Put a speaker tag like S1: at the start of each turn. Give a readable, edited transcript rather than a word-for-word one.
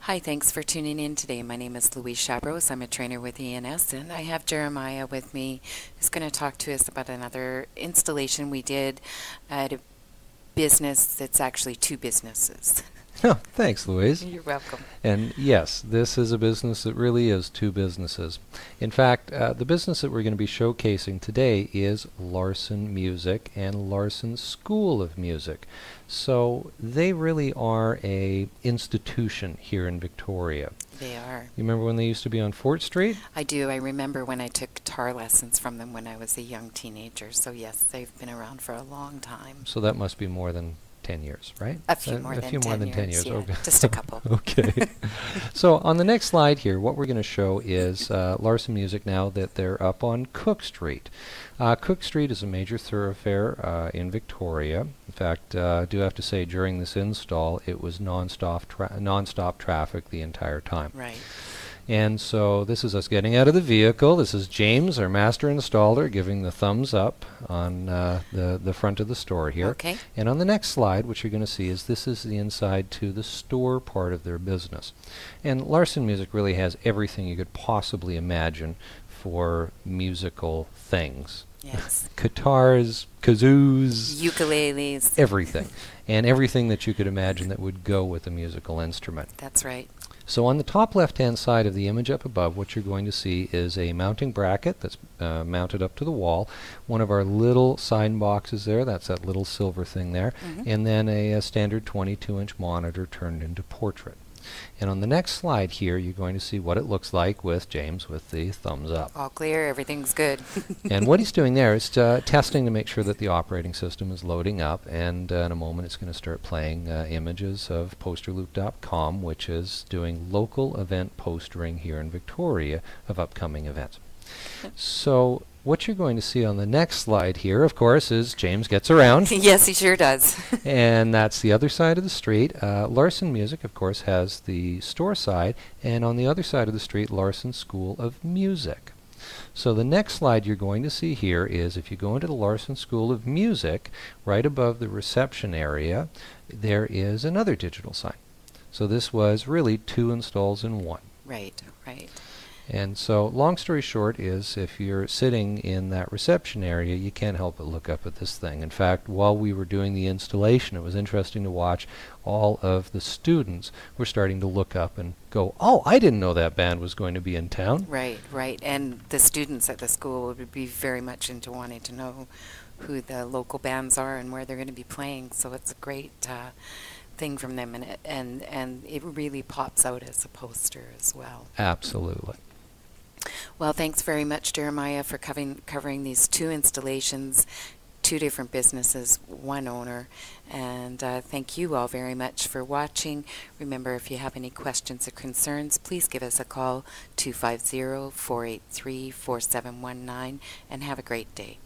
S1: Hi, thanks for tuning in today. My name is Louise Chabros. I'm a trainer with ENS, and I have Jeremiah with me who's going to talk to us about another installation we did at a business that's actually two businesses.
S2: Oh, thanks, Louise.
S1: You're welcome.
S2: And yes, this is a business that really is two businesses. In fact, the business that we're going to be showcasing today is Larsen Music and Larsen School of Music. So they really are a institution here in Victoria.
S1: They are.
S2: You remember when they used to be on Fort Street?
S1: I do. I remember when I took guitar lessons from them when I was a young teenager. So yes, they've been around for a long time.
S2: So that must be more than 10 years, right?
S1: A few more than 10 years. Yeah,
S2: Okay.
S1: just a couple.
S2: Okay. So on the next slide here, what we're going to show is Larsen Music now that they're up on Cook Street. Cook Street is a major thoroughfare in Victoria. In fact, I do have to say during this install, it was non-stop traffic the entire time.
S1: Right.
S2: And so this is us getting out of the vehicle. This is James, our master installer, giving the thumbs up on the front of the store here.
S1: Okay.
S2: And on the next slide, what you're going to see is this is the inside to the store part of their business. And Larsen Music really has everything you could possibly imagine for musical things.
S1: Yes.
S2: Guitars, kazoos,
S1: Ukuleles.
S2: everything. And everything that you could imagine that would go with a musical instrument.
S1: That's right.
S2: So on the top left-hand side of the image up above, what you're going to see is a mounting bracket that's mounted up to the wall. One of our little sign boxes there, that's that little silver thing there, and then a standard 22-inch monitor turned into portrait. And on the next slide here, you're going to see what it looks like with James with the thumbs up.
S1: All clear, everything's good.
S2: And what he's doing there is testing to make sure that the operating system is loading up, and in a moment it's going to start playing images of posterloop.com, which is doing local event postering here in Victoria of upcoming events. So what you're going to see on the next slide here, of course, is James gets around.
S1: Yes, he sure does.
S2: And that's the other side of the street. Larsen Music, of course, has the store side, and on the other side of the street, Larsen School of Music. So the next slide you're going to see here is if you go into the Larsen School of Music, right above the reception area, there is another digital sign. So this was really two installs in one.
S1: Right, right.
S2: And so, long story short is, if you're sitting in that reception area, you can't help but look up at this thing. In fact, while we were doing the installation, it was interesting to watch all of the students were starting to look up and go, oh, I didn't know that band was going to be in town.
S1: Right, right. And the students at the school would be very much into wanting to know who the local bands are and where they're going to be playing. So it's a great thing from them, and it really pops out as a poster as well.
S2: Absolutely.
S1: Well, thanks very much, Jeremiah, for covering these two installations, two different businesses, one owner. And thank you all very much for watching. Remember, if you have any questions or concerns, please give us a call, 250-483-4719, and have a great day.